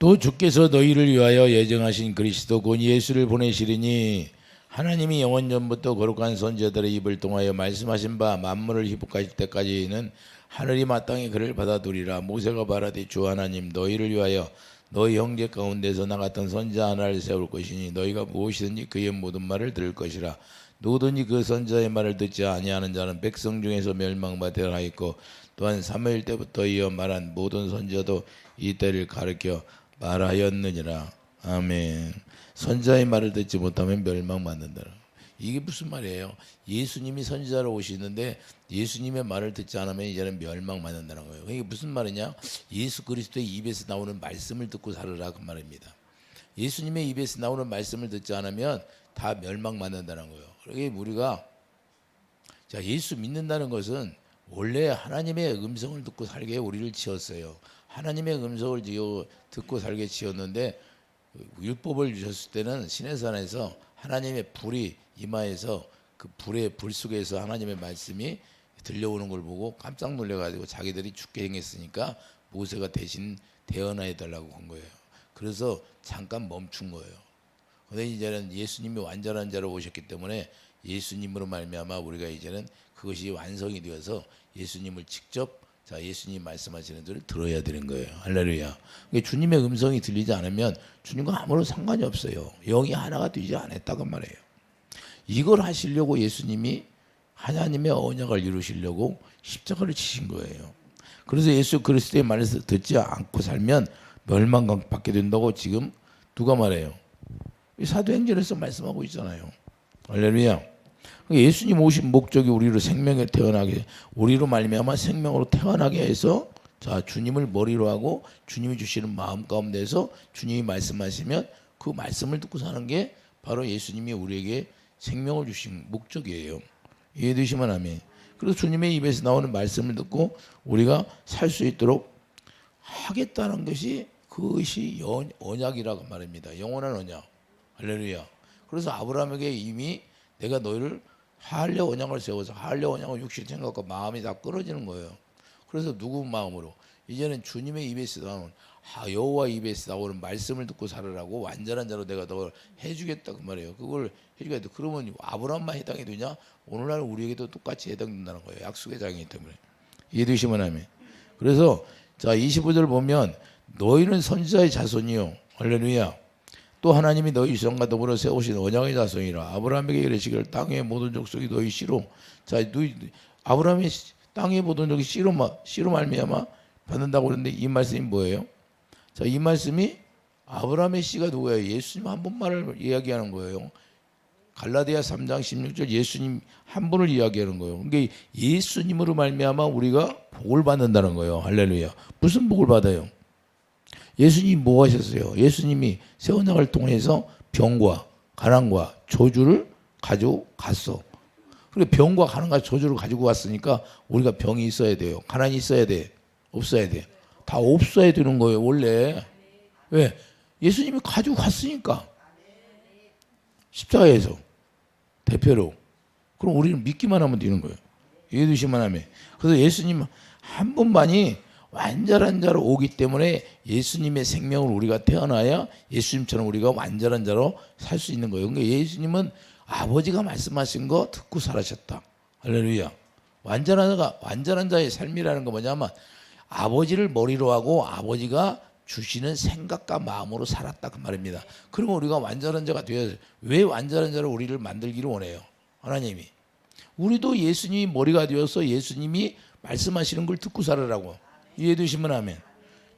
또 주께서 너희를 위하여 예정하신 그리스도 곧 예수를 보내시리니 하나님이 영원 전부터 거룩한 선지자들의 입을 통하여 말씀하신 바 만물을 회복하실 때까지는 하늘이 마땅히 그를 받아두리라. 모세가 말하되 주 하나님 너희를 위하여 너희 형제 가운데서 나 같은 선지자 하나를 세울 것이니 너희가 무엇이든지 그의 모든 말을 들을 것이라. 누구든지 그 선지자의 말을 듣지 아니하는 자는 백성 중에서 멸망받으라 하였고 또한 사무엘 때부터 이어 말한 모든 선지자도 이 때를 가르쳐 말하였느니라. 아멘. 선지자의 말을 듣지 못하면 멸망받는다. 이게 무슨 말이에요? 예수님이 선지자로 오시는데 예수님의 말을 듣지 않으면 이제는 멸망받는다는 거예요. 이게 무슨 말이냐? 예수 그리스도의 입에서 나오는 말씀을 듣고 살으라 그 말입니다. 예수님의 입에서 나오는 말씀을 듣지 않으면 다 멸망받는다는 거예요. 그러니까 우리가 자 예수 믿는다는 것은 원래 하나님의 음성을 듣고 살게 우리를 지었어요. 하나님의 음성을 듣고 살게 지었는데 율법을 주셨을 때는 시내산에서 하나님의 불이 임하에서 그 불 속에서 하나님의 말씀이 들려오는 걸 보고 깜짝 놀래가지고 자기들이 죽게 행했으니까 모세가 대신 대언해 달라고 한 거예요. 그래서 잠깐 멈춘 거예요. 그런데 이제는 예수님이 완전한 자로 오셨기 때문에 예수님으로 말미암아 우리가 이제는 그것이 완성이 되어서 예수님을 직접 예수님 말씀하시는 대로 들어야 되는 거예요. 할렐루야. 그러니까 주님의 음성이 들리지 않으면 주님과 아무런 상관이 없어요. 영이 하나가 되지 않았다고 말해요. 이걸 하시려고 예수님이 하나님의 언약을 이루시려고 십자가를 치신 거예요. 그래서 예수 그리스도의 말을 듣지 않고 살면 멸망받게 된다고 지금 누가 말해요? 사도행전에서 말씀하고 있잖아요. 할렐루야. 예수님 오신 목적이 우리로 생명에 태어나게 우리로 말미암아 생명으로 태어나게 해서 주님을 머리로 하고 주님이 주시는 마음 가운데서 주님이 말씀하시면 그 말씀을 듣고 사는 게 바로 예수님이 우리에게 생명을 주신 목적이에요. 이해되시면 아멘. 그래서 주님의 입에서 나오는 말씀을 듣고 우리가 살 수 있도록 하겠다는 것이 그것이 언약이라고 말합니다. 영원한 언약. 할렐루야. 그래서 아브라함에게 이미 내가 너희를 할례 언약을 세워서 할례 언약을 육신 생각과 마음이 다 끊어지는 거예요. 그래서 누구 마음으로? 이제는 주님의 입에서 나오는 여호와 입에서 나오는 말씀을 듣고 살으라고 완전한 자로 내가 너 해주겠다 그 말이에요. 그걸 해주겠다. 그러면 아브라함만 해당이 되냐? 오늘날 우리에게도 똑같이 해당된다는 거예요. 약속의 장이기 때문에. 이해되시면 하면. 그래서 25절 보면 너희는 선지자의 자손이요. 할렐루야. 또 하나님이 너희 조상과 더불어 세우신 언약의 자손이라. 아브라함에게 이르시기를 땅의 모든 족속이 너희 씨로. 아브라함의 땅의 모든 족속이 씨로 말미암아 받는다고 그러는데 이 말씀이 뭐예요? 이 말씀이 아브라함의 씨가 누구예요? 예수님 한 분만을 이야기하는 거예요. 갈라디아 3장 16절 예수님 한 분을 이야기하는 거예요. 그러니까 예수님으로 말미암아 우리가 복을 받는다는 거예요. 할렐루야. 무슨 복을 받아요? 예수님이 뭐 하셨어요? 예수님이 새 언약을 통해서 병과 가난과 저주를 가지고 갔어. 그리고 병과 가난과 저주를 가지고 갔으니까 우리가 병이 있어야 돼요. 가난이 있어야 돼. 없어야 돼. 다 없어야 되는 거예요. 원래. 왜? 예수님이 가지고 갔으니까. 십자가에서 대표로. 그럼 우리는 믿기만 하면 되는 거예요. 이해되시면 하면. 그래서 예수님 한 분만이 완전한 자로 오기 때문에 예수님의 생명을 우리가 태어나야 예수님처럼 우리가 완전한 자로 살 수 있는 거예요. 그러니까 예수님은 아버지가 말씀하신 거 듣고 살아셨다. 할렐루야. 완전한 자의 삶이라는 거 뭐냐면 아버지를 머리로 하고 아버지가 주시는 생각과 마음으로 살았다 그 말입니다. 그러면 우리가 완전한 자가 되어야 왜 완전한 자로 우리를 만들기를 원해요? 하나님이. 우리도 예수님이 머리가 되어서 예수님이 말씀하시는 걸 듣고 살으라고. 이해되시면 아멘.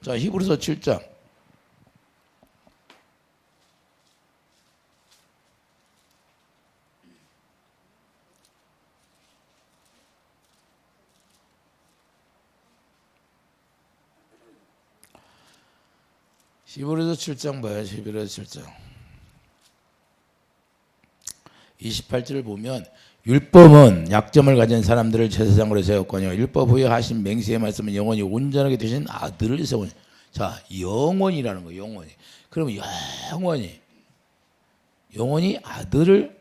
히브리서 7장 7장 봐요. 7장 28절을 보면 율법은 약점을 가진 사람들을 제사장으로 세웠거니와 율법 후에 하신 맹세의 말씀은 영원히 온전하게 되신 아들을 세우니. 영원이라는 거예요. 영원히. 그러면 영원히 아들을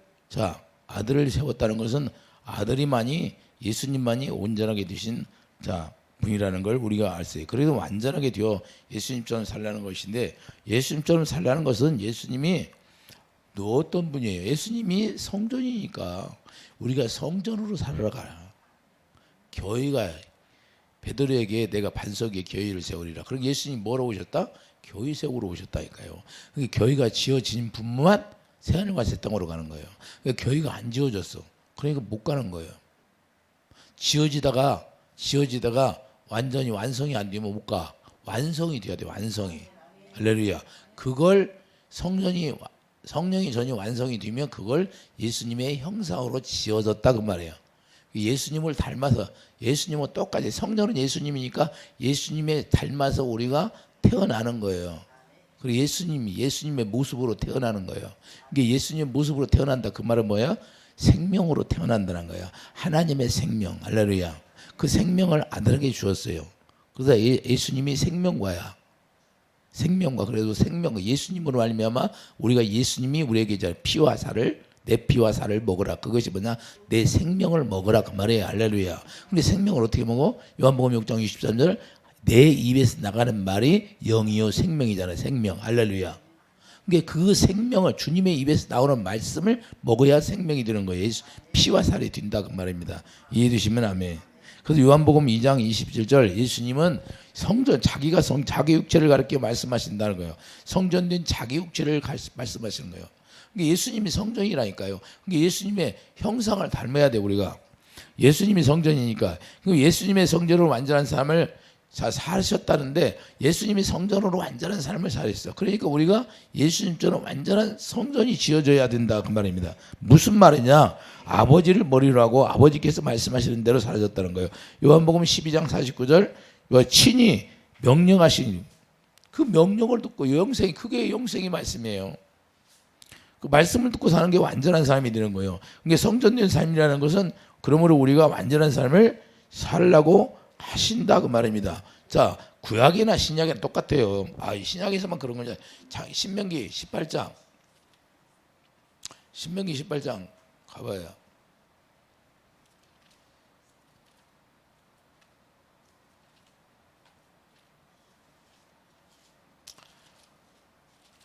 세웠다는 것은 아들이만이 예수님만이 온전하게 되신 분이라는 걸 우리가 알았어요. 그래도 완전하게 되어 예수님처럼 살라는 것인데, 예수님처럼 살라는 것은 예수님이 어떤 분이에요? 예수님이 성전이니까 우리가 성전으로 살아가. 교회가 베드로에게 내가 반석 위에 교회를 세우리라. 그럼 예수님이 뭐로 오셨다? 교회 세우러 오셨다니까요. 그러니까 교회가 지어진 분만 새하늘과 새 땅으로 가는 거예요. 그러니까 교회가 안 지어졌어. 그러니까 못 가는 거예요. 지어지다가 완전히 완성이 안 되면 못 가. 완성이 돼야 돼. 완성이. 할렐루야. 그걸 성령이 전혀 완성이 되면 그걸 예수님의 형상으로 지어졌다 그 말이에요. 예수님을 닮아서, 예수님은 똑같이, 성전은 예수님이니까 예수님의 닮아서 우리가 태어나는 거예요. 그리고 예수님의 모습으로 태어나는 거예요. 이게 예수님의 모습으로 태어난다 그 말은 뭐야? 생명으로 태어난다는 거야. 하나님의 생명. 할렐루야. 그 생명을 아들에게 주었어요. 그래서 예수님이 생명과야. 생명과. 그래도 생명, 예수님으로 말미암아 우리가, 예수님이 우리에게 피와 살을, 내 피와 살을 먹으라. 그것이 뭐냐? 내 생명을 먹으라 그 말이에요. 할렐루야. 근데 생명을 어떻게 먹어? 요한복음 6장 23절, 내 입에서 나가는 말이 영이요 생명이잖아요. 생명. 할렐루야. 그러니까 그 생명을, 주님의 입에서 나오는 말씀을 먹어야 생명이 되는 거예요. 피와 살이 된다 그 말입니다. 이해해 주시면 아멘. 그래서 요한복음 2장 27절, 예수님은 성전, 자기 육체를 가리켜 말씀하신다는 거예요. 성전된 자기 육체를 말씀하시는 거예요. 그러니까 예수님이 성전이라니까요. 그러니까 예수님의 형상을 닮아야 돼 우리가. 예수님이 성전이니까. 예수님의 성전으로 완전한 삶을 사셨다는데, 예수님이 성전으로 완전한 삶을 살았어. 그러니까 우리가 예수님처럼 완전한 성전이 지어져야 된다 그 말입니다. 무슨 말이냐? 아버지를 머리로 하고 아버지께서 말씀하시는 대로 살아졌다는 거예요. 요한복음 12장 49절, 친히 명령하신 그 명령을 듣고 영생이, 그게 영생의 말씀이에요. 그 말씀을 듣고 사는 게 완전한 삶이 되는 거예요. 그러니까 성전된 삶이라는 것은, 그러므로 우리가 완전한 삶을 살라고 하신다 그 말입니다. 자, 구약이나 신약이나 똑같아요. 신약에서만 그런 거냐? 신명기 18장 가봐요.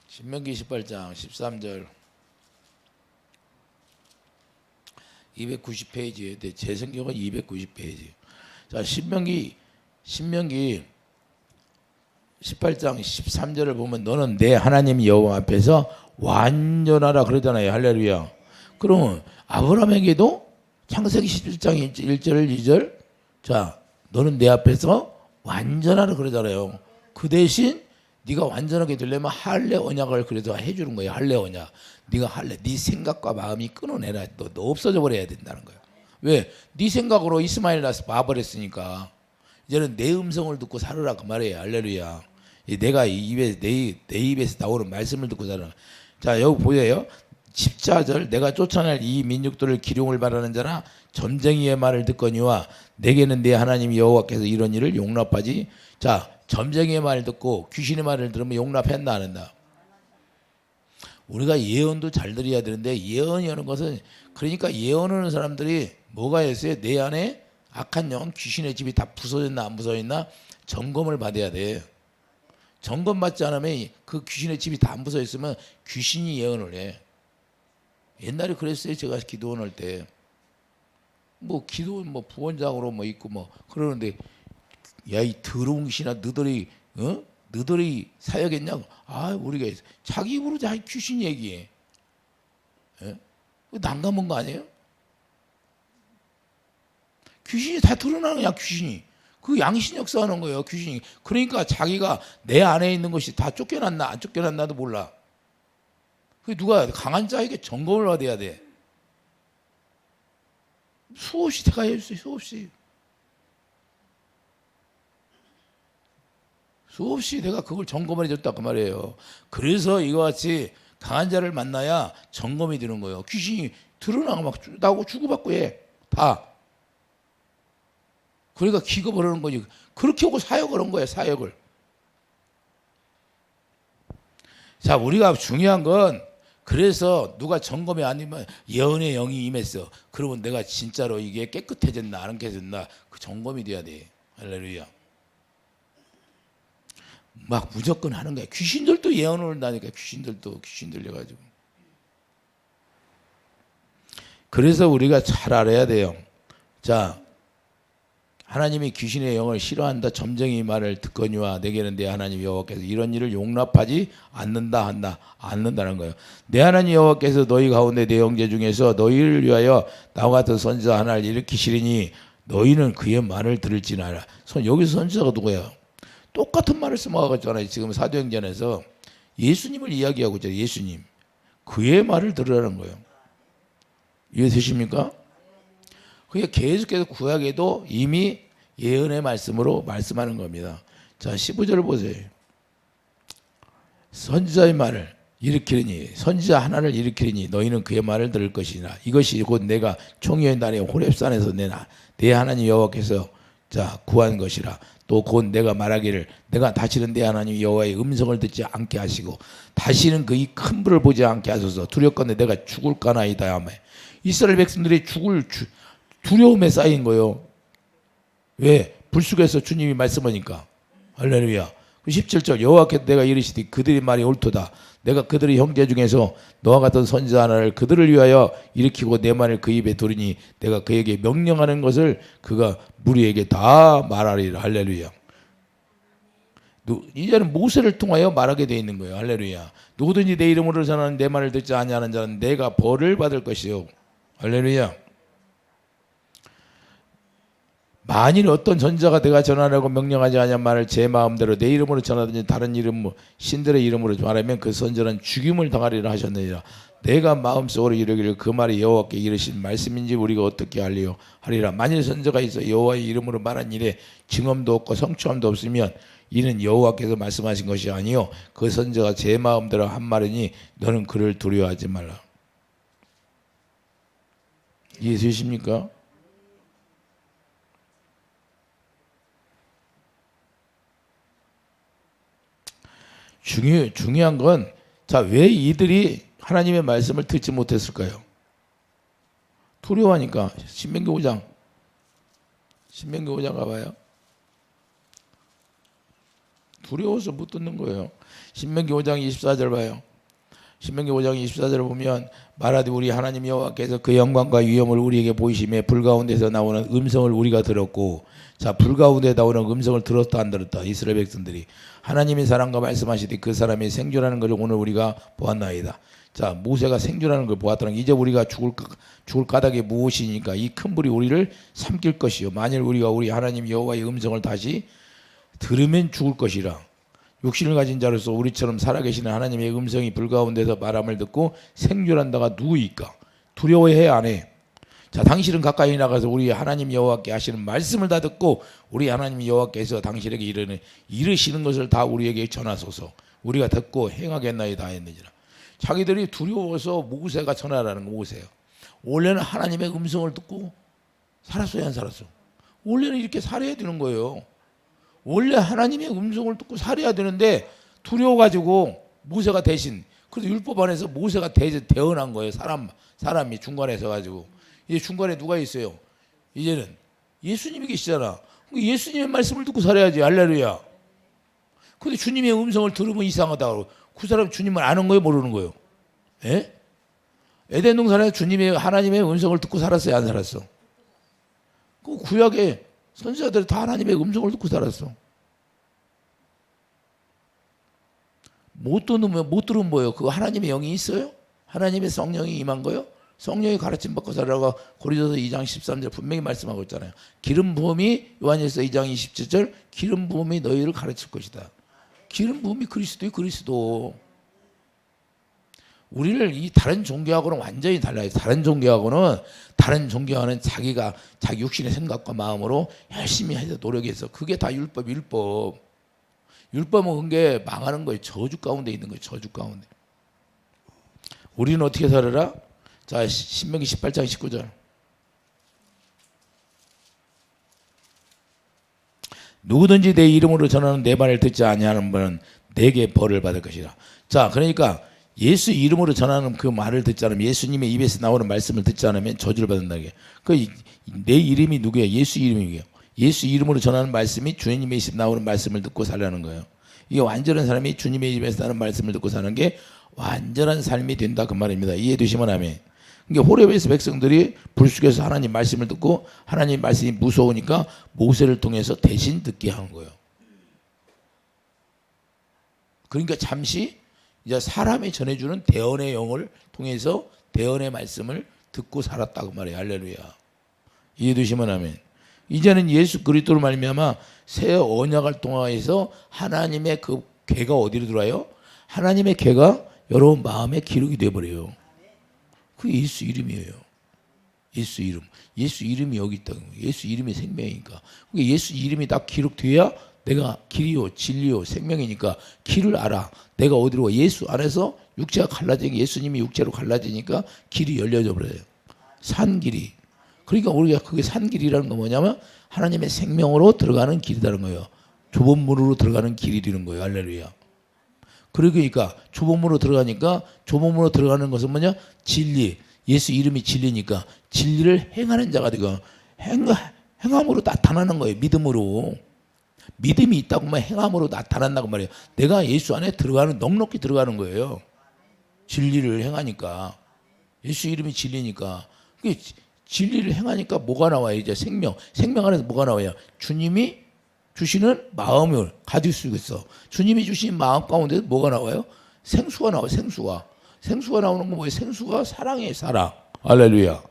신명기 18장 13절, 290페이지에, 제 성경은 290페이지. 자, 신명기 18장 13절을 보면, 너는 내 하나님 여호와 앞에서 완전하라 그러잖아요. 할렐루야. 그러면 아브라함에게도 창세기 17장 1절 2절, 자, 너는 내 앞에서 완전하라 그러잖아요. 그 대신 네가 완전하게 되려면 할례 언약을 그래도 해주는 거예요. 할례 언약. 네 생각과 마음이 끊어내라. 너 없어져 버려야 된다는 거예요. 왜? 네 생각으로 이스마엘 낳아서 봐버렸으니까 이제는 내 음성을 듣고 살으라 그 말이에요. 할렐루야. 내가 내 입에서 나오는 말씀을 듣고 살아라. 자, 여기 보여요. 14절, 내가 쫓아낼 이 민족들을 기룡을 바라는 자나 점쟁이의 말을 듣거니와 내게는 내 하나님 여호와께서 이런 일을 용납하지. 자, 점쟁이의 말을 듣고 귀신의 말을 들으면 용납했나 안 한다? 우리가 예언도 잘 들어야 되는데, 예언이라는 것은, 그러니까 예언하는 사람들이 뭐가 있어요? 내 안에 악한 영, 귀신의 집이 다 부서졌나 안 부서졌나 점검을 받아야 돼. 점검받지 않으면, 그 귀신의 집이 다 안 부서져 있으면 귀신이 예언을 해. 옛날에 그랬어요. 제가 기도원 할 때. 기도원 부원장으로 있고 그러는데, 야, 이 더러운 귀신아, 너들이 사역했냐고. 우리가 자기 입으로 자기 귀신 얘기해. 난감한 거 아니에요? 귀신이 다 드러나는 거야. 귀신이. 그 양신 역사하는 거예요. 귀신이. 그러니까 자기가 내 안에 있는 것이 다 쫓겨났나 안 쫓겨났나도 몰라. 그 누가 강한 자에게 점검을 받아야 돼. 수없이 제가 해줬어요. 수없이 내가 그걸 점검을 해줬다 그 말이에요. 그래서 이와 같이 강한 자를 만나야 점검이 되는 거예요. 귀신이 드러나고 나하고 주고받고 해. 다. 그러니까 기겁을 하는 거지. 그렇게 하고 사역을 한 거예요. 사역을. 자, 우리가 중요한 건, 그래서 누가 점검이 아니면 예언의 영이 임했어. 그러면 내가 진짜로 이게 깨끗해졌나 안 깨졌나 그 점검이 돼야 돼. 할렐루야. 막 무조건 하는 거야. 귀신들도 예언을 한다니까. 귀신들도 귀신 들려가지고. 그래서 우리가 잘 알아야 돼요. 자, 하나님이 귀신의 영을 싫어한다. 점쟁이 말을 듣거니와 내게는 내 하나님 여호와께서 이런 일을 용납하지 않는다는 거예요. 내 하나님 여호와께서 너희 가운데 내 형제 중에서 너희를 위하여 나와 같은 선지자 하나를 일으키시리니 너희는 그의 말을 들을지나라. 여기서 선지자가 누구예요? 똑같은 말을 써먹고 있잖아요. 지금 사도행전에서 예수님을 이야기하고 있잖아요. 예수님. 그의 말을 들으라는 거예요. 이해되십니까? 그게 계속해서 구약에도 이미 예언의 말씀으로 말씀하는 겁니다. 자, 15절을 보세요. 선지자의 말을 일으키리니 선지자 하나를 일으키리니 너희는 그의 말을 들을 것이니라. 이것이 곧 내가 총회의 날에 호렙산에서 내 하나님 여호와께서 자 구한 것이라. 또 곧 내가 말하기를 내가 다시는 내 하나님 여호와의 음성을 듣지 않게 하시고 다시는 그 이 큰 불을 보지 않게 하소서. 두렵건대 내가 죽을까나이다 하며 이스라엘 백성들이 두려움에 쌓인 거예요. 왜? 불 속에서 주님이 말씀하니까. 할렐루야. 17절 여호와께서 내가 이르시되 그들의 말이 옳도다. 내가 그들의 형제 중에서 너와 같은 선지자 하나를 그들을 위하여 일으키고 내 말을 그 입에 두르니 내가 그에게 명령하는 것을 그가 무리에게 다 말하리라. 할렐루야. 이제는 모세를 통하여 말하게 되어 있는 거예요. 할렐루야. 누구든지 내 이름으로 전하는 내 말을 듣지 아니하는 자는 내가 벌을 받을 것이요. 할렐루야. 만일 어떤 선지자가 내가 전하라고 명령하지 아니한 말을 제 마음대로 내 이름으로 전하든지 다른 이름 신들의 이름으로 말하면 그 선지자는 죽임을 당하리라 하셨느니라. 내가 마음속으로 이르기를 그 말이 여호와께 이르신 말씀인지 우리가 어떻게 하리라. 만일 선지자가 있어 여호와의 이름으로 말한 일에 증언도 없고 성취함도 없으면 이는 여호와께서 말씀하신 것이 아니요 그 선지자가 제 마음대로 한 말이니 너는 그를 두려워하지 말라. 이해되십니까? 중요한 건, 자, 왜 이들이 하나님의 말씀을 듣지 못했을까요? 두려워하니까. 신명기 5장 가봐요. 두려워서 못 듣는 거예요. 신명기 5장 24절 봐요. 신명기 5장 24절을 보면 말하되 우리 하나님 여호와께서 그 영광과 위엄을 우리에게 보이시며 불 가운데서 나오는 음성을 우리가 들었고. 자, 불 가운데 나오는 음성을 들었다 안 들었다. 이스라엘 백성들이 하나님의 사람과 말씀하시되 그 사람이 생존하는 것을 오늘 우리가 보았나이다. 자, 모세가 생존하는 걸 보았다는 게 이제 우리가 죽을 까닭이 무엇이니까 이 큰 불이 우리를 삼킬 것이요 만일 우리가 우리 하나님 여호와의 음성을 다시 들으면 죽을 것이라. 육신을 가진 자로서 우리처럼 살아계시는 하나님의 음성이 불 가운데서 말함을 듣고 생존한다가 누구일까? 두려워해 안 해? 자, 당신은 가까이 나가서 우리 하나님 여호와께 하시는 말씀을 다 듣고 우리 하나님 여호와께서 당신에게 이르시는 것을 다 우리에게 전하소서. 우리가 듣고 행하겠나이다 했느니라. 자기들이 두려워서 모세가 전하라는 거. 모세요. 원래는 하나님의 음성을 듣고 살았어요, 안 살았어? 원래는 이렇게 살아야 되는 거예요. 원래 하나님의 음성을 듣고 살아야 되는데 두려워가지고 모세가 대신, 그래서 율법 안에서 모세가 대언한 거예요. 사람이 중간에 서가지고. 이제 중간에 누가 있어요? 이제는 예수님이 계시잖아. 예수님의 말씀을 듣고 살아야지. 할렐루야. 근데 주님의 음성을 들으면 이상하다고. 그 사람 주님을 아는 거예요, 모르는 거예요? 예? 에덴 동산에서 하나님의 음성을 듣고 살았어요, 안 살았어? 그 구약에 선지자들이 다 하나님의 음성을 듣고 살았어. 못 들으면 뭐예요? 그 하나님의 영이 있어요? 하나님의 성령이 임한 거예요? 성령이 가르침 받고 살아가. 고린도서 2장 13절 분명히 말씀하고 있잖아요. 기름 부음이 요한일서 2장 27절 기름 부음이 너희를 가르칠 것이다. 기름 부음이 그리스도. 우리를 이 다른 종교하고는 완전히 달라요. 다른 종교하고는 자기 육신의 생각과 마음으로 열심히 해서 노력해서 그게 다 율법은 그게 망하는 거예요. 저주 가운데 있는 거예요. 저주 가운데. 우리는 어떻게 살아라? 자, 신명기 18장 19절. 누구든지 내 이름으로 전하는 내 말을 듣지 아니하는 분은 내게 벌을 받을 것이라. 자, 그러니까 예수 이름으로 전하는 그 말을 듣지 않으면, 예수님의 입에서 나오는 말씀을 듣지 않으면 저주를 받는다. 내 이름이 누구예요? 예수 이름이 누구예요? 예수 이름으로 전하는 말씀이 주님의 입에서 나오는 말씀을 듣고 살라는 거예요. 이게 완전한 사람이 주님의 입에서 나는 말씀을 듣고 사는 게 완전한 삶이 된다 그 말입니다. 이해되시면 아멘. 그러니까 호렙에서 백성들이 불쑥해서 하나님 말씀을 듣고 하나님 말씀이 무서우니까 모세를 통해서 대신 듣게 한 거예요. 그러니까 잠시 이제 사람이 전해주는 대언의 영을 통해서 대언의 말씀을 듣고 살았다고 말해요. 할렐루야. 이해되시면 아멘. 이제는 예수 그리스도로 말미암아 새 언약을 통하여서 하나님의 그 궤가 어디로 들어와요? 하나님의 궤가 여러분 마음에 기록이 돼버려요. 그게 예수 이름이에요. 예수 이름. 예수 이름이 여기 있다는 거예요. 예수 이름이 생명이니까. 그러니까 예수 이름이 딱 기록돼야 내가 길이요 진리요 생명이니까 길을 알아. 내가 어디로 가. 예수 안에서 육체가 갈라지니까 예수님이 육체로 갈라지니까 길이 열려져 버려요. 산길이. 그러니까 우리가 그게 산길이라는 건 뭐냐면 하나님의 생명으로 들어가는 길이라는 거예요. 좁은 문으로 들어가는 길이 되는 거예요. 할렐루야. 그러니까 좁은 문으로 들어가니까 좁은 문으로 들어가는 것은 뭐냐? 진리. 예수 이름이 진리니까 진리를 행하는 자가 되고 행함으로 나타나는 거예요. 믿음으로. 믿음이 있다고 하면 행함으로 나타난다고 말이에요. 내가 예수 안에 들어가는 넉넉히 들어가는 거예요. 진리를 행하니까. 예수 이름이 진리니까. 진리를 행하니까 뭐가 나와요? 이제 생명. 생명 안에서 뭐가 나와요? 주님이 주시는 마음을 가질 수 있어. 주님이 주신 마음 가운데 뭐가 나와요? 생수가 나와요. 생수가. 생수가 나오는 건 뭐예요? 생수가 사랑이에요. 사랑. 할렐루야.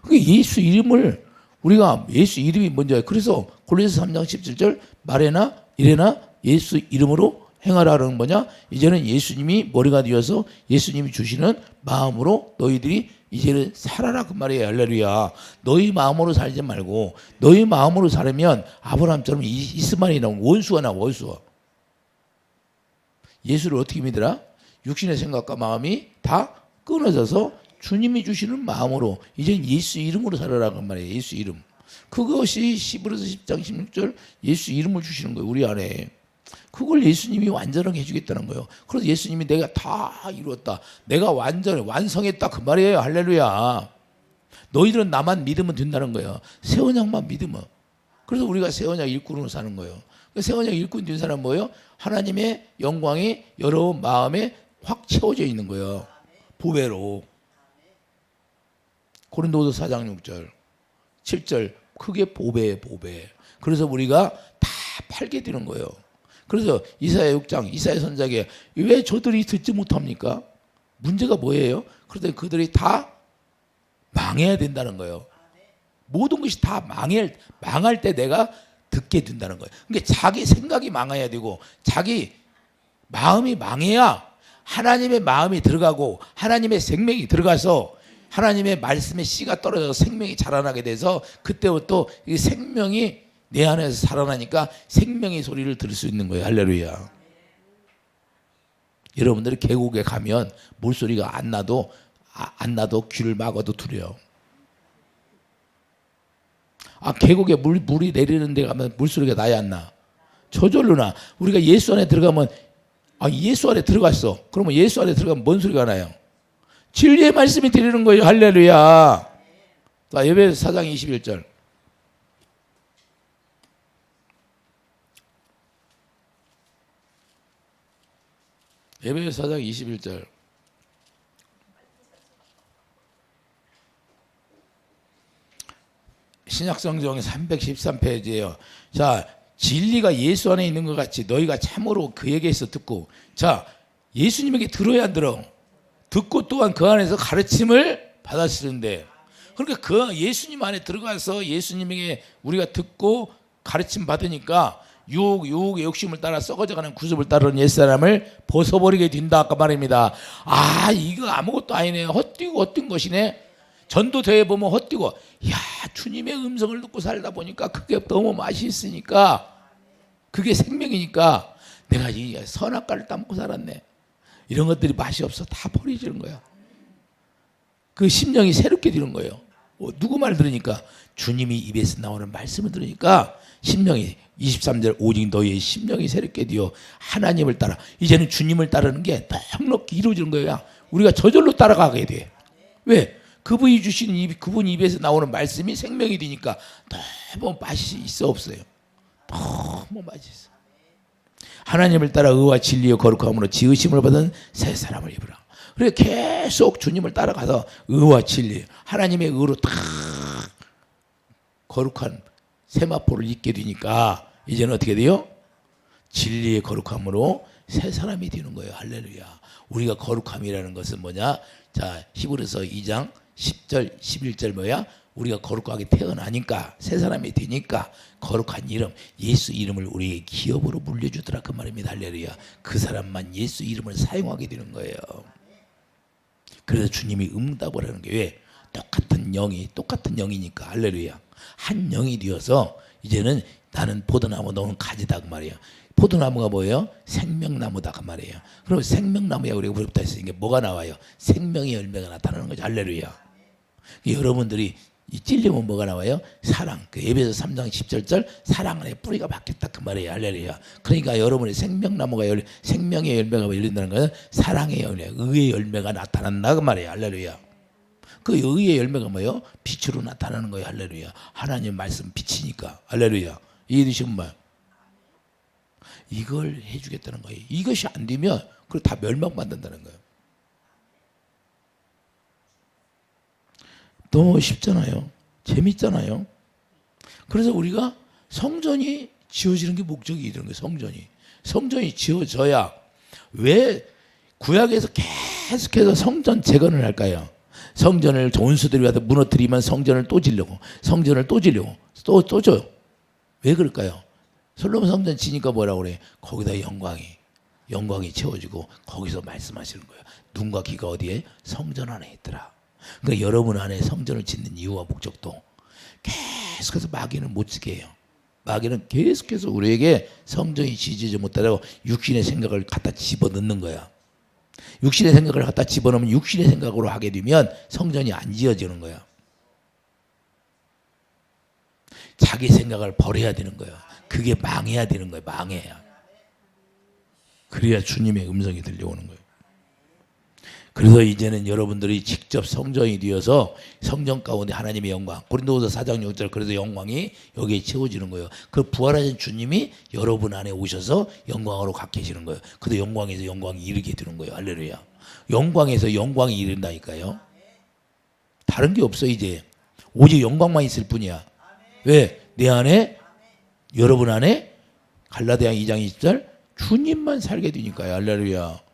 그게 예수 이름을 우리가 예수 이름이 뭔지 알아요. 그래서 골로새서 3장 17절 말해나 이래나 예수 이름으로 행하라는 뭐냐? 이제는 예수님이 머리가 되어서 예수님이 주시는 마음으로 너희들이 이제는 살아라 그 말이에요. 할렐루야. 너희 마음으로 살지 말고 너희 마음으로 살면 아브라함처럼 이스마엘이 나온 원수가 나와. 원수가. 예수를 어떻게 믿으라? 육신의 생각과 마음이 다 끊어져서 주님이 주시는 마음으로 이제는 예수 이름으로 살아라 그 말이에요. 예수 이름. 그것이 히브리서 10장 16절 예수 이름을 주시는 거예요. 우리 안에. 그걸 예수님이 완전하게 해주겠다는 거예요. 그래서 예수님이 내가 다 이루었다. 내가 완성했다. 그 말이에요. 할렐루야. 너희들은 나만 믿으면 된다는 거예요. 새 언약만 믿으면. 그래서 우리가 새 언약 일꾼으로 사는 거예요. 새 언약 일꾼 된 사람은 뭐예요? 하나님의 영광이 여러분 마음에 확 채워져 있는 거예요. 보배로. 고린도서 4장 6절 7절 크게 보배에 보배. 그래서 우리가 다 팔게 되는 거예요. 그래서 이사야 6장 이사야 선지자에게 왜 저들이 듣지 못합니까? 문제가 뭐예요? 그런데 그들이 다 망해야 된다는 거예요. 모든 것이 다 망할 때 내가 듣게 된다는 거예요. 그러니까 자기 생각이 망해야 되고 자기 마음이 망해야 하나님의 마음이 들어가고 하나님의 생명이 들어가서 하나님의 말씀의 씨가 떨어져서 생명이 자라나게 돼서 그때부터 이 생명이 내 안에서 살아나니까 생명의 소리를 들을 수 있는 거예요. 할렐루야. 여러분들이 계곡에 가면 물소리가 안 나도 귀를 막아도 두려워. 계곡에 물이 내리는 데 가면 물소리가 나야 안 나? 저절로 나. 우리가 예수 안에 들어가면 예수 안에 들어갔어. 그러면 예수 안에 들어가면 뭔 소리가 나요? 진리의 말씀이 들리는 거예요. 할렐루야. 자, 에베소서 4장 21절. 에베소서 4장 21절. 신약성경 313페이지예요. 자, 진리가 예수 안에 있는 것 같이 너희가 참으로 그에게서 듣고, 자, 예수님에게 들어야 안 들어? 듣고 또한 그 안에서 가르침을 받았는데, 그러니까 그 예수님 안에 들어가서 예수님에게 우리가 듣고 가르침 받으니까 유혹의 욕심을 따라 썩어져가는 구습을 따르는 옛사람을 벗어버리게 된다 아까 말입니다. 이거 아무것도 아니네. 헛된 것이네. 전도대회 보면 헛되고, 주님의 음성을 듣고 살다 보니까 그게 너무 맛있으니까, 그게 생명이니까 내가 이 선악과를 따먹고 살았네. 이런 것들이 맛이 없어. 다 버려지는 거야. 그 심령이 새롭게 되는 거예요. 누구 말 들으니까? 주님이 입에서 나오는 말씀을 들으니까 심령이 23절 오직 너희의 심령이 새롭게 되어 하나님을 따라. 이제는 주님을 따르는 게 넉넉히 이루어지는 거야. 우리가 저절로 따라가게 돼. 왜? 그분이 주시는 그분 입에서 나오는 말씀이 생명이 되니까 너무 맛이 있어 없어요? 너무 맛있어. 하나님을 따라 의와 진리의 거룩함으로 지으심을 받은 새 사람을 입으라. 그래 계속 주님을 따라가서 의와 진리, 하나님의 의로 다 거룩한 세마포를 입게 되니까 이제는 어떻게 돼요? 진리의 거룩함으로 새 사람이 되는 거예요. 할렐루야. 우리가 거룩함이라는 것은 뭐냐? 자, 히브리서 2장 10절 11절 뭐야? 우리가 거룩하게 태어나니까 새 사람이 되니까 거룩한 이름, 예수 이름을 우리에게 기업으로 물려주더라 그 말입니다. 할렐루야. 그 사람만 예수 이름을 사용하게 되는 거예요. 그래서 주님이 응답을 하는 게 왜? 똑같은 영이니까. 할렐루야. 한 영이 되어서 이제는 나는 포도나무, 너는 가지다 그 말이에요. 포도나무가 뭐예요? 생명나무다 그 말이에요. 그럼 생명나무에 우리가 붙어 있으니까 뭐가 나와요? 생명의 열매가 나타나는 거죠. 할렐루야. 여러분들이 이 찔리면 뭐가 나와요? 사랑. 그 에베소 3장 10절 사랑 안에 뿌리가 박혔다 그 말이에요. 할렐루야. 그러니까 여러분의 생명나무가 생명의 열매가 열린다는 것은 사랑의 열매, 의의 열매가 나타난다 그 말이에요. 할렐루야. 그 의의 열매가 뭐예요? 빛으로 나타나는 거예요. 할렐루야. 하나님 말씀 빛이니까. 할렐루야. 이해되시면 뭐예요? 이걸 해주겠다는 거예요. 이것이 안 되면 그걸 다 멸망받는다는 거예요. 너무 쉽잖아요. 재밌잖아요. 그래서 우리가 성전이 지어지는 게 목적이 이런 거예요. 성전이 지어져야 왜 구약에서 계속해서 성전 재건을 할까요? 성전을 원수들이 와서 무너뜨리면 성전을 또 지려고 또 줘요. 왜 그럴까요? 솔로몬 성전 지니까 뭐라고 그래? 거기다 영광이 채워지고 거기서 말씀하시는 거예요. 눈과 귀가 어디에? 성전 안에 있더라. 그러니까 여러분 안에 성전을 짓는 이유와 목적도 계속해서 마귀는 못 지게 해요. 마귀는 계속해서 우리에게 성전이 지지지 못하라고 육신의 생각을 갖다 집어넣는 거야. 육신의 생각을 갖다 집어넣으면 육신의 생각으로 하게 되면 성전이 안 지어지는 거야. 자기 생각을 버려야 되는 거야. 그게 망해야 되는 거야. 망해야. 그래야 주님의 음성이 들려오는 거예요. 그래서 이제는 여러분들이 직접 성전이 되어서 성전 가운데 하나님의 영광, 고린도후서 4장 6절, 그래서 영광이 여기에 채워지는 거예요. 그 부활하신 주님이 여러분 안에 오셔서 영광으로 가 계시는 거예요. 그래서 영광에서 영광이 이르게 되는 거예요. 할렐루야. 영광에서 영광이 이른다니까요. 다른 게 없어 이제. 오직 영광만 있을 뿐이야. 왜? 내 안에, 여러분 안에 갈라디아 2장 20절 주님만 살게 되니까요. 할렐루야.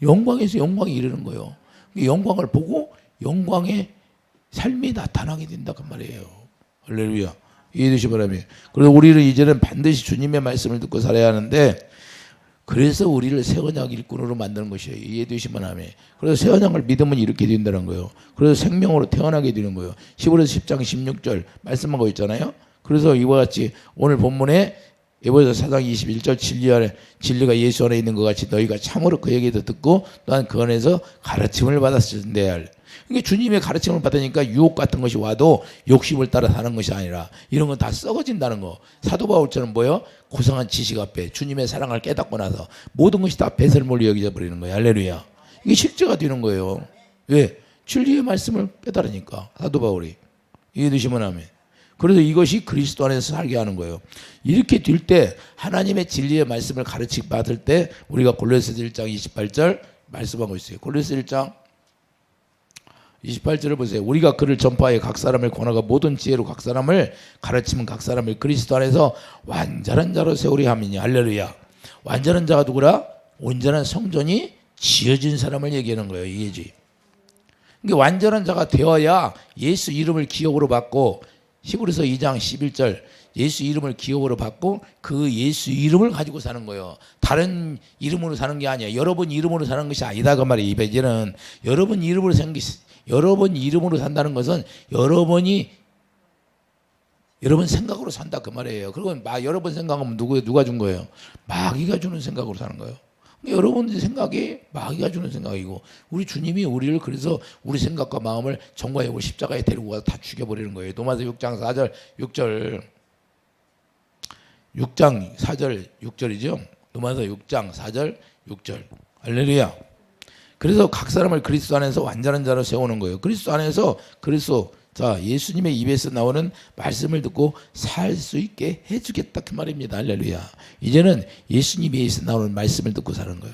영광에서 영광이 이르는 거예요. 영광을 보고 영광의 삶이 나타나게 된다 그 말이에요. 할렐루야. 이해되시 바람이. 그래서 우리는 이제는 반드시 주님의 말씀을 듣고 살아야 하는데, 그래서 우리를 새 언약 일꾼으로 만드는 것이에요. 이해되시면 하면. 그래서 새 언약을 믿으면 이렇게 된다는 거예요. 그래서 생명으로 태어나게 되는 거예요. 히브리서 10장 16절 말씀하고 있잖아요. 그래서 이와 같이 오늘 본문에 에베소서 4장 21절 진리가 예수 안에 있는 것 같이 너희가 참으로 그 얘기도 듣고 또한 그 안에서 가르침을 받았는데, 그러니까 주님의 가르침을 받으니까 유혹 같은 것이 와도 욕심을 따라 사는 것이 아니라 이런 건 다 썩어진다는 거. 사도 바울처럼 뭐예요? 고상한 지식 앞에 주님의 사랑을 깨닫고 나서 모든 것이 다 배설물로 여겨져 버리는 거예요. 할렐루야. 이게 식재가 되는 거예요. 왜? 진리의 말씀을 깨달으니까. 사도 바울이. 이해되시면 아멘. 그래서 이것이 그리스도 안에서 살게 하는 거예요. 이렇게 될 때 하나님의 진리의 말씀을 가르치고 받을 때 우리가 골로새서 1장 28절 말씀하고 있어요. 골로새 1장 28절을 보세요. 우리가 그를 전파하여 각 사람을 권하고 모든 지혜로 각 사람을 가르치면 각 사람을 그리스도 안에서 완전한 자로 세우리 함이니. 할렐루야. 완전한 자가 누구라? 온전한 성전이 지어진 사람을 얘기하는 거예요. 이게지. 그러니까 완전한 자가 되어야 예수 이름을 기억으로 받고, 히브리서 2장 11절 예수 이름을 기업으로 받고 그 예수 이름을 가지고 사는 거예요. 다른 이름으로 사는 게 아니야. 여러분 이름으로 사는 것이 아니다 그 말이에요. 이제는 여러분 이름으로 산다는 것은 여러분 생각으로 산다 그 말이에요. 그리고 여러분 생각하면 누가 준 거예요? 마귀가 주는 생각으로 사는 거예요. 여러분의 생각이 마귀가 주는 생각이고, 우리 주님이 우리를 그래서 우리 생각과 마음을 정과의 십자가에 데리고 가서 다 죽여버리는 거예요. 로마서 6장 4절 6장 4절 6절이죠. 로마서 6장 4절 6절. 할렐루야. 그래서 각 사람을 그리스도 안에서 완전한 자로 세우는 거예요. 그리스도 안에서 자 예수님의 입에서 나오는 말씀을 듣고 살 수 있게 해주겠다 그 말입니다. 할렐루야. 이제는 예수님의 입에서 나오는 말씀을 듣고 사는 거예요.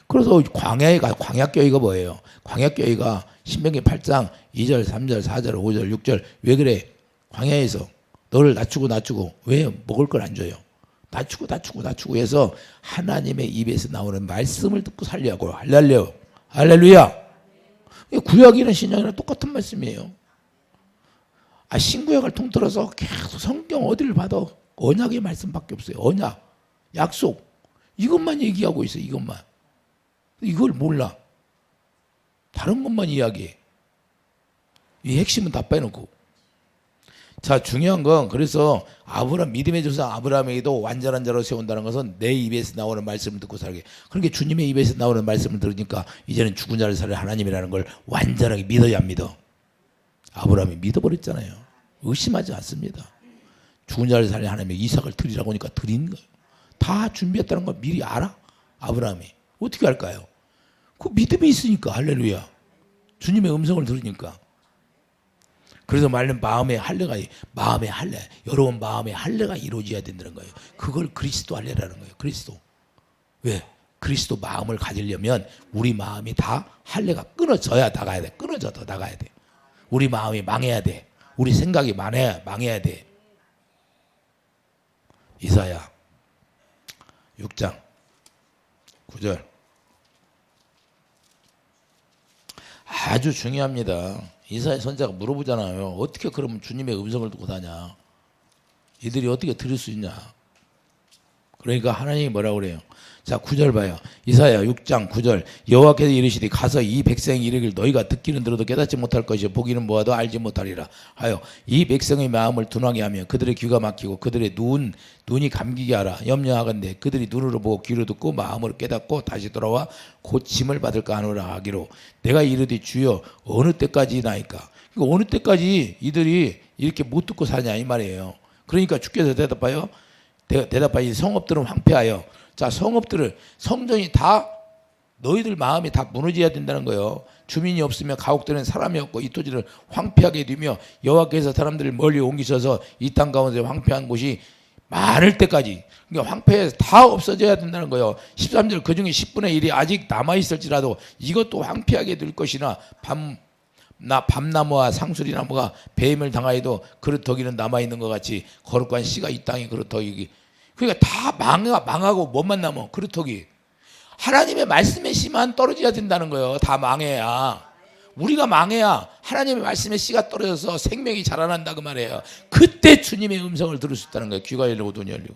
그래서 광야교회가 뭐예요? 광야교회가 신명기 8장 2절 3절 4절 5절 6절 왜 그래? 광야에서 너를 낮추고 왜 먹을 걸 안 줘요? 낮추고 해서 하나님의 입에서 나오는 말씀을 듣고 살려고. 할렐루야. 구약이나 신약이나 똑같은 말씀이에요. 신구약을 통틀어서 계속 성경 어디를 봐도 언약의 말씀밖에 없어요. 언약, 약속 이것만 얘기하고 있어요. 이걸 몰라. 다른 것만 이야기해. 이 핵심은 다 빼놓고. 자, 중요한 건 그래서 믿음의 조상 아브라함에게도 완전한 자로 세운다는 것은 내 입에서 나오는 말씀을 듣고 살게. 그러니까 주님의 입에서 나오는 말씀을 들으니까 이제는 죽은 자를 살릴 하나님이라는 걸 완전하게 믿어야 합니다. 아브라함이 믿어버렸잖아요. 의심하지 않습니다. 죽은 자를 살릴 하나님이 이삭을 드리라고 하니까 드린 거예요. 다 준비했다는 걸 미리 알아? 아브라함이. 어떻게 할까요? 그 믿음이 있으니까. 할렐루야. 주님의 음성을 들으니까. 그래서 마음의 할례가 여러분 마음의 할례가 이루어져야 된다는 거예요. 그걸 그리스도 할례라는 거예요. 그리스도. 왜? 그리스도 마음을 가지려면 우리 마음이 다 할례가 끊어져야 나가야 돼. 끊어져도 나가야 돼. 우리 마음이 망해야 돼. 우리 생각이 망해야 돼. 이사야 6장 9절 아주 중요합니다. 이사야 선지자가 물어보잖아요. 어떻게 그러면 주님의 음성을 듣고 사냐? 이들이 어떻게 들을 수 있냐? 그러니까 하나님이 뭐라고 그래요? 자, 9절 봐요. 이사야 6장 9절 여호와께서 이르시되 가서 이 백성이 이르기를 너희가 듣기는 들어도 깨닫지 못할 것이요 보기는 보아도 알지 못하리라 하여 이 백성의 마음을 둔하게 하며 그들의 귀가 막히고 그들의 눈이 감기게 하라. 염려하건대 그들이 눈으로 보고 귀로 듣고 마음으로 깨닫고 다시 돌아와 고침을 받을까 하노라 하기로 내가 이르되 주여 어느 때까지나이까. 그러니까 어느 때까지 이들이 이렇게 못 듣고 사냐 이 말이에요. 그러니까 주께서 대답하여 성읍들은 황폐하여. 자, 성전이 다 너희들 마음이 다 무너져야 된다는 거예요. 주민이 없으면 가옥들은 사람이 없고 이 토지를 황폐하게 되며 여호와께서 사람들을 멀리 옮기셔서 이 땅 가운데 황폐한 곳이 많을 때까지. 그러니까 황폐해서 다 없어져야 된다는 거예요. 13절 그중에 10분의 1이 아직 남아있을지라도 이것도 황폐하게 될 것이나 밤나무와 상수리나무가 배임을 당하여도 그릇더기는 남아있는 것 같이 거룩한 씨가 이 땅에 그릇더기. 그러니까 다 망하고 뭐만 남아? 그릇더기. 하나님의 말씀의 씨만 떨어져야 된다는 거예요. 다 망해야. 우리가 망해야 하나님의 말씀의 씨가 떨어져서 생명이 자라난다 그 말이에요. 그때 주님의 음성을 들을 수 있다는 거예요. 귀가 열리고 눈이 열리고.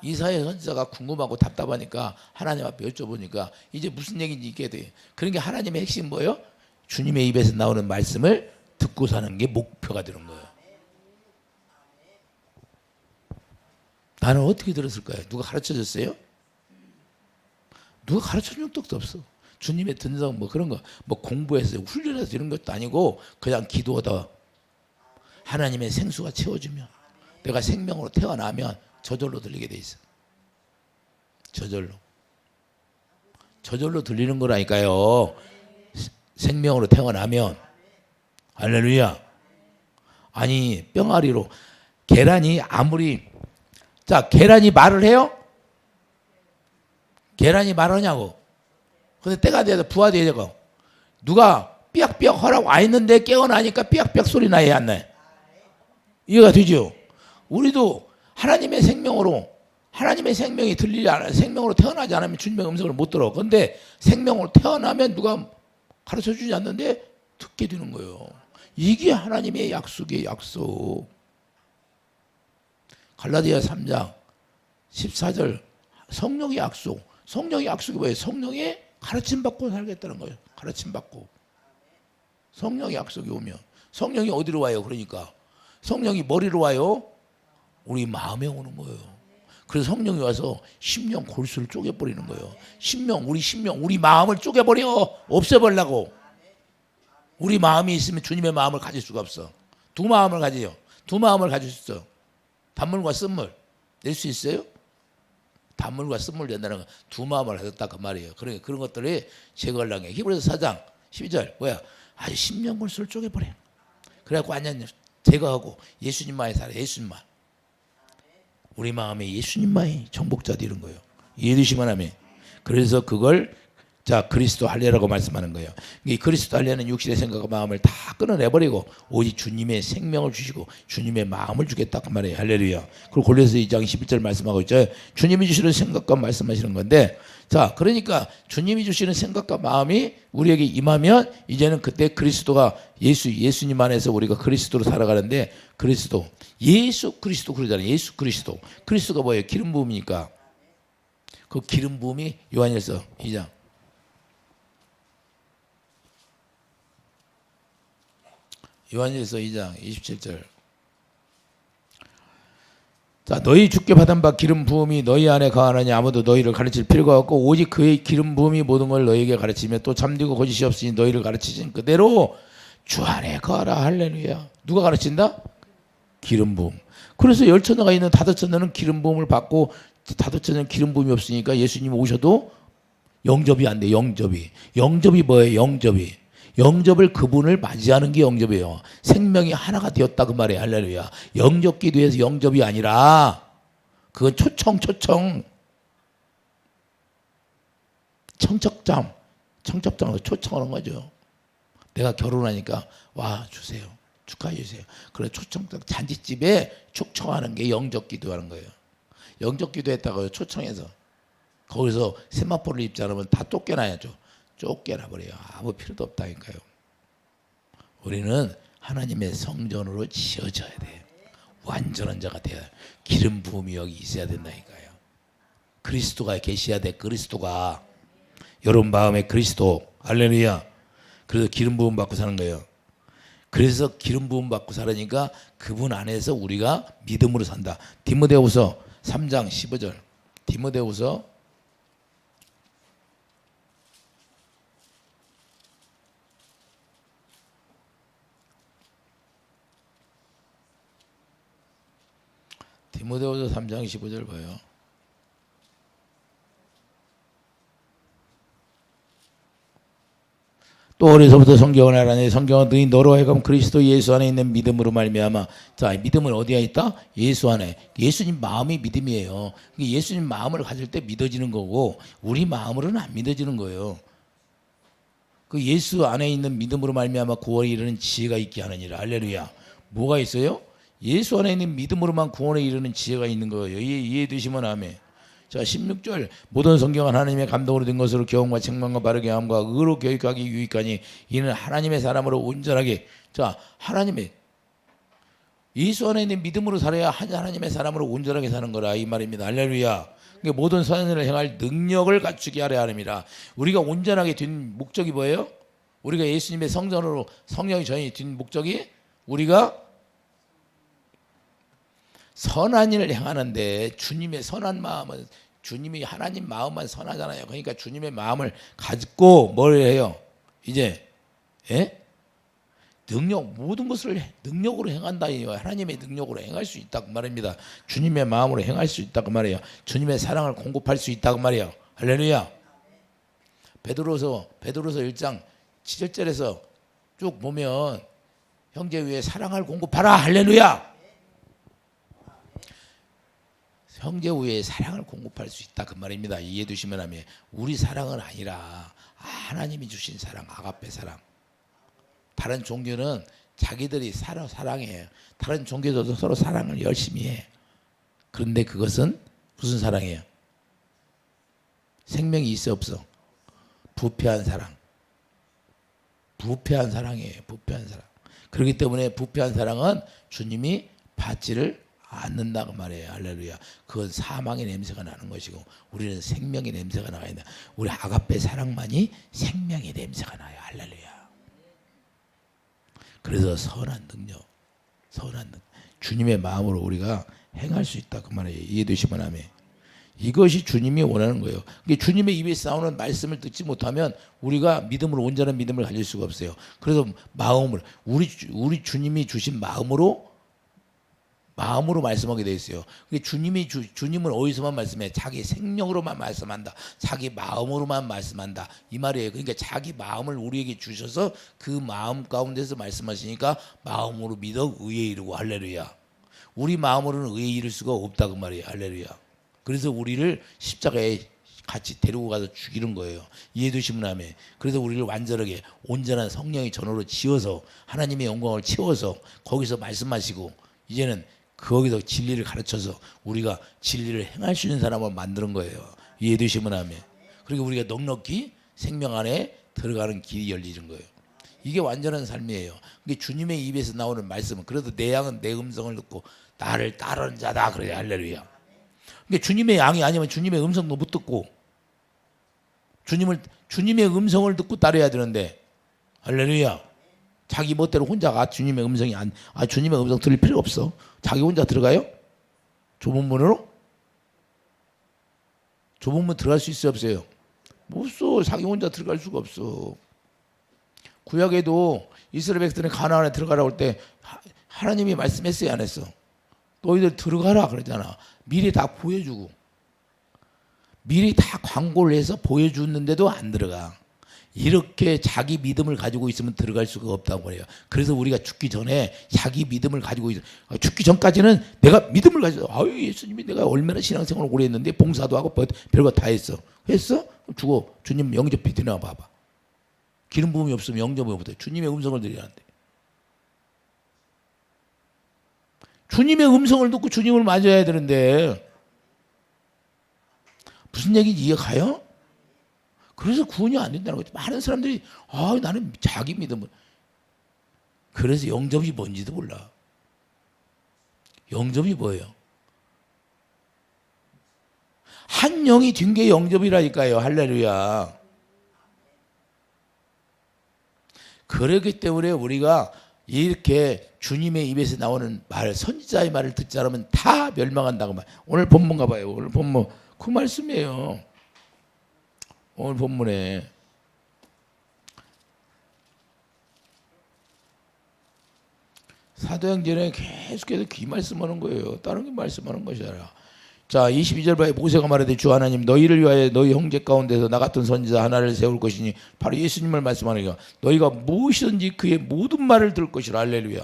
이사야 선지자가 궁금하고 답답하니까 하나님 앞에 여쭤보니까 이제 무슨 얘기인지 있게 돼요. 그러니까 하나님의 핵심 뭐예요? 주님의 입에서 나오는 말씀을 듣고 사는 게 목표가 되는 거예요. 나는 어떻게 들었을까요? 누가 가르쳐줬어요? 누가 가르쳐준 적도 없어. 주님의 듣는 뭐 그런 거 뭐 공부해서 훈련해서 이런 것도 아니고 그냥 기도하다 하나님의 생수가 채워주면 내가 생명으로 태어나면 저절로 들리게 돼 있어. 저절로 들리는 거라니까요. 생명으로 태어나면. 할렐루야. 아니 뿅아리로 계란이 계란이 말을 해요? 계란이 말하냐고. 근데 때가 돼서 부화 돼야 되고 누가 삐약삐약 하라고 와 있는데 깨어나니까 삐약삐약 소리 나야 안 나요? 이해가 되죠? 우리도 하나님의 생명이 생명으로 태어나지 않으면 주님의 음성을 못 들어. 그런데 생명으로 태어나면 누가 가르쳐 주지 않는데 듣게 되는 거예요. 이게 하나님의 약속이에요. 약속. 갈라디아 3장 14절 성령의 약속. 성령의 약속이 뭐예요? 성령의 가르침 받고 살겠다는 거예요. 가르침 받고. 성령의 약속이 오면 성령이 어디로 와요? 그러니까 성령이 머리로 와요? 우리 마음에 오는 거예요. 그래서 성령이 와서 심령 골수를 쪼개버리는 거예요. 우리 마음을 쪼개버려. 없애버리려고. 우리 마음이 있으면 주님의 마음을 가질 수가 없어. 두 마음을 가지요. 두 마음을 가질 수 있어. 단물과 쓴물 낼 수 있어요? 단물과 쓴물 된다는 건 두 마음을 가졌다 그 말이에요. 그러니까 그런 것들이 제거하려는 게 히브리서 4장 12절 뭐야? 아주 심령골수를 쪼개버려. 그래갖고 완전 제거하고 예수님만이 살아. 예수님만. 우리 마음에 예수님만이 정복자도 이런 거예요. 이해되시면 하면. 그래서 그걸 자 그리스도 할례라고 말씀하는 거예요. 이 그리스도 할례는 육신의 생각과 마음을 다 끊어내버리고 오직 주님의 생명을 주시고 주님의 마음을 주겠다 그 말이에요. 할렐루야. 그리고 골로새 2장 11절 말씀하고 있죠. 주님이 주시는 생각과 말씀하시는 건데 자 그러니까 주님이 주시는 생각과 마음이 우리에게 임하면 이제는 그때 그리스도가 예수님 안에서 우리가 그리스도로 살아가는데 그리스도 예수 그리스도 그러잖아요. 예수 그리스도 그리스도가 뭐예요? 기름 부음이니까 그 기름 부음이 요한일서 2장 요한일서 2장 27절 자 너희 주께 받은 바 기름 부음이 너희 안에 거하느니 아무도 너희를 가르칠 필요가 없고 오직 그의 기름 부음이 모든 걸 너희에게 가르치며 또 참되고 거짓이 없으니 너희를 가르치신 그대로 주 안에 거하라. 할렐루야. 누가 가르친다? 기름 부음. 그래서 열처녀가 있는 다섯처녀는 기름 부음을 받고 다섯처녀는 기름 부음이 없으니까 예수님 오셔도 영접이 안 돼. 영접이 뭐예요? 영접을 그분을 맞이하는 게 영접이에요. 생명이 하나가 되었다 그 말이에요. 할렐루야. 영접 기도에서 영접이 아니라 그건 청첩장으로 초청하는 거죠. 내가 결혼하니까 와 주세요. 축하해 주세요. 그래 초청장 잔치집에 초청하는 게 영접 기도하는 거예요. 영접 기도했다고 초청해서 거기서 세마포를 입지 않으면 다 쫓겨나야죠. 쫓겨나 버려요. 아무 필요도 없다니까요. 우리는 하나님의 성전으로 지어져야 돼요. 완전한 자가 돼야 돼요. 기름 부음이 여기 있어야 된다니까요. 그리스도가 계셔야 돼. 그리스도가 여러분 마음에 그리스도 할렐루야. 그래서 기름 부음 받고 사는 거예요. 그래서 기름 부음 받고 살으니까 그분 안에서 우리가 믿음으로 산다. 디모데후서 3장 15절 디모데후서 3장 15절 봐요. 또 어려서부터 성경을 알아내 성경은 너로 하여금 그리스도 예수 안에 있는 믿음으로 말미암아 자 믿음은 어디에 있다? 예수 안에. 예수님 마음이 믿음이에요. 예수님 마음을 가질 때 믿어지는 거고 우리 마음으로는 안 믿어지는 거예요. 그 예수 안에 있는 믿음으로 말미암아 구원에 이르는 지혜가 있게 하느니라. 할렐루야. 뭐가 있어요? 예수 안에 있는 믿음으로만 구원에 이르는 지혜가 있는 거예요. 이해되시면 아멘. 자 16절 모든 성경은 하나님의 감동으로 된 것으로 교훈과 책망과 바르게 함과 의로 교육하기 유익하니 이는 하나님의 사람으로 온전하게 자 하나님의 예수 안에 있는 믿음으로 살아야 하나님의 사람으로 온전하게 사는 거라 이 말입니다. 할렐루야. 그러니까 모든 선한 일을 행할 능력을 갖추게 하려 함이라. 우리가 온전하게 된 목적이 뭐예요? 우리가 예수님의 성전으로 성령이 전이 된 목적이 우리가 선한 일을 행하는데 주님의 선한 마음은 주님이 하나님 마음만 선하잖아요. 그러니까 주님의 마음을 가지고 뭘 해요? 이제 모든 것을 능력으로 행한다. 하나님의 능력으로 행할 수 있다고 말입니다. 주님의 마음으로 행할 수 있다고 말이에요. 주님의 사랑을 공급할 수 있다고 말이에요. 할렐루야. 베드로서 1장 7절에서 쭉 보면 형제 위에 사랑을 공급하라. 할렐루야. 형제 위에 사랑을 공급할 수 있다 그 말입니다. 이해해 두시면 하면 우리 사랑은 아니라 하나님이 주신 사랑, 아가페 사랑. 다른 종교는 자기들이 사랑해. 다른 종교도 서로 사랑을 열심히 해. 그런데 그것은 무슨 사랑이에요? 생명이 있어 없어? 부패한 사랑. 부패한 사랑이에요. 부패한 사랑. 그렇기 때문에 부패한 사랑은 주님이 받지를 않는다고 말해요. 할렐루야. 그건 사망의 냄새가 나는 것이고 우리는 생명의 냄새가 나야 된다. 우리 아가페 사랑만이 생명의 냄새가 나요. 할렐루야. 그래서 선한 능력 주님의 마음으로 우리가 행할 수 있다 그 말이에요. 이해되시면 하면 이것이 주님이 원하는 거예요. 주님의 입에서 나오는 말씀을 듣지 못하면 우리가 믿음으로 온전한 믿음을 가질 수가 없어요. 그래서 마음을 우리 주님이 주신 마음으로 마음으로 말씀하게 돼 있어요. 주님은 어디서만 말씀해? 자기 생명으로만 말씀한다. 자기 마음으로만 말씀한다. 이 말이에요. 그러니까 자기 마음을 우리에게 주셔서 그 마음 가운데서 말씀하시니까 마음으로 믿어 의에 이르고 할렐루야. 우리 마음으로는 의에 이를 수가 없다 그 말이에요. 할렐루야. 그래서 우리를 십자가에 같이 데리고 가서 죽이는 거예요. 이해되시면 아멘. 그래서 우리를 완전하게 온전한 성령의 전으로 지어서 하나님의 영광을 채워서 거기서 말씀하시고 이제는 거기서 진리를 가르쳐서 우리가 진리를 행할 수 있는 사람을 만드는 거예요. 이해되시면 아멘. 그리고 우리가 넉넉히 생명 안에 들어가는 길이 열리는 거예요. 이게 완전한 삶이에요. 그게 주님의 입에서 나오는 말씀은 그래도 내 양은 내 음성을 듣고 나를 따르는 자다 그래요. 할렐루야. 그러니까 주님의 양이 아니면 주님의 음성도 못 듣고 주님의 음성을 듣고 따라야 되는데 할렐루야. 자기 멋대로 혼자가 주님의 음성이 주님의 음성 들을 필요 없어. 자기 혼자 들어가요? 좁은 문으로? 좁은 문 들어갈 수 있어요 없어요? 못 써. 자기 혼자 들어갈 수가 없어. 구약에도 이스라엘 백성들이 가나안에 들어가라고 할 때 하나님이 말씀했어요 안 했어? 너희들 들어가라 그러잖아. 미리 다 보여주고 미리 다 광고를 해서 보여주는데도 안 들어가. 이렇게 자기 믿음을 가지고 있으면 들어갈 수가 없다고 그래요. 그래서 우리가 죽기 전에 자기 믿음을 가지고 죽기 전까지는 내가 믿음을 가지고 예수님이 내가 얼마나 신앙생활을 오래 했는데 봉사도 하고 별거 다 했어. 죽어. 주님 영접 비트나 봐봐. 기름 부음이 없으면 영접이 없대. 주님의 음성을 드리라는데. 주님의 음성을 듣고 주님을 맞아야 되는데 무슨 얘기인지 이해가요? 그래서 구원이 안 된다는 거죠. 많은 사람들이 나는 자기 믿음을 그래서 영접이 뭔지도 몰라. 영접이 뭐예요? 한 영이 된 게 영접이라니까요. 할렐루야. 그렇기 때문에 우리가 이렇게 주님의 입에서 나오는 말, 선지자의 말을 듣지 않으면 다 멸망한다고 말. 오늘 본문가 봐요. 오늘 본문 그 말씀이에요. 오늘 본문에 사도행전에 계속해서 그 말씀하는 거예요. 다른 게 말씀하는 것이 아니라. 자 22절 봐요. 모세가 말하되 주 하나님 너희를 위하여 너희 형제 가운데서 나 같은 선지자 하나를 세울 것이니 바로 예수님을 말씀하니까 너희가 무엇이든지 그의 모든 말을 들을 것이라. 할렐루야.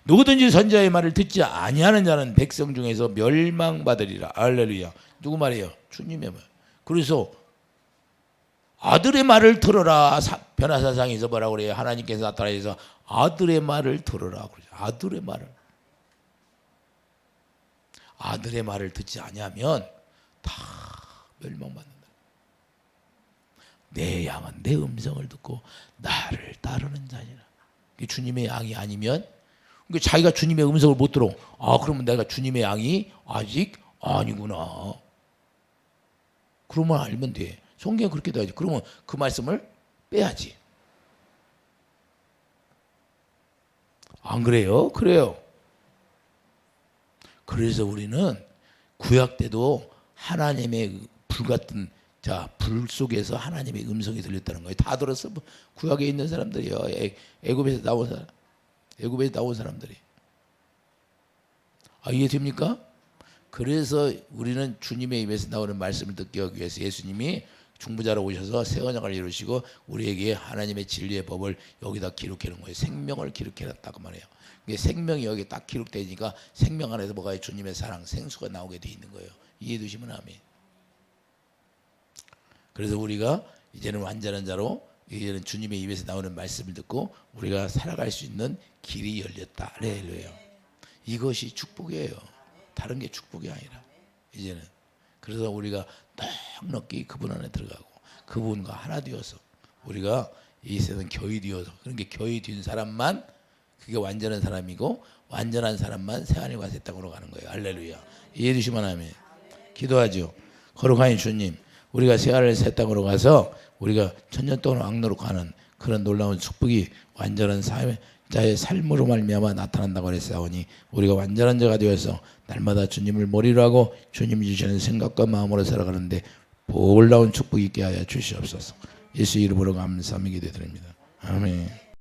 누구든지 선지자의 말을 듣지 아니하는 자는 백성 중에서 멸망받으리라. 할렐루야. 누구 말이에요? 주님의 말. 그래서 아들의 말을 들어라. 변화사상에서 뭐라고 그래요? 하나님께서 나타나셔서 아들의 말을 들어라. 아들의 말을. 아들의 말을 듣지 아니하면 다 멸망받는다. 내 양은 내 음성을 듣고 나를 따르는 자니라. 주님의 양이 아니면 그러니까 자기가 주님의 음성을 못 들어. 그러면 내가 주님의 양이 아직 아니구나. 그러면 알면 돼. 성경은 그렇게 돼야지. 그러면 그 말씀을 빼야지. 안 그래요? 그래요. 그래서 우리는 구약 때도 하나님의 불같은 불 속에서 하나님의 음성이 들렸다는 거예요. 다 들었어. 구약에 있는 사람들이요. 애굽에서 나온 사람. 애굽에서 나온 사람들이. 이해됩니까? 그래서 우리는 주님의 입에서 나오는 말씀을 듣기 위해서 예수님이 중보자로 오셔서 새 언약을 이루시고 우리에게 하나님의 진리의 법을 여기다 기록해 놓은 거예요. 생명을 기록해 놨다고 말해요. 생명이 여기 딱 기록되니까 생명 안에서 뭐가 주님의 사랑, 생수가 나오게 돼 있는 거예요. 이해되시면 아멘. 그래서 우리가 이제는 완전한 자로 이제는 주님의 입에서 나오는 말씀을 듣고 우리가 살아갈 수 있는 길이 열렸다. 할렐루야. 이것이 축복이에요. 다른 게 축복이 아니라 이제는. 그래서 우리가 넉넉히 그분 안에 들어가고 그분과 하나 되어서 우리가 이 세상 교회 되어서 그러니까 교회 된 사람만 그게 완전한 사람이고 완전한 사람만 새하늘과 새 땅으로 가는 거예요. 할렐루야. 이해해 주시면 아멘. 기도하죠. 거룩하신 주님, 우리가 새하늘 새 땅으로 가서 우리가 천년 동안 왕노로 가는 그런 놀라운 축복이 완전한 자의 삶으로 말미암아 나타난다고 그랬사오니 우리가 완전한 자가 되어서 날마다 주님을 머리로 하고 주님이 주시는 생각과 마음으로 살아가는데 놀라운 축복이 있게 하여 주시옵소서. 예수 이름으로 감사하며 기도드립니다. 아멘.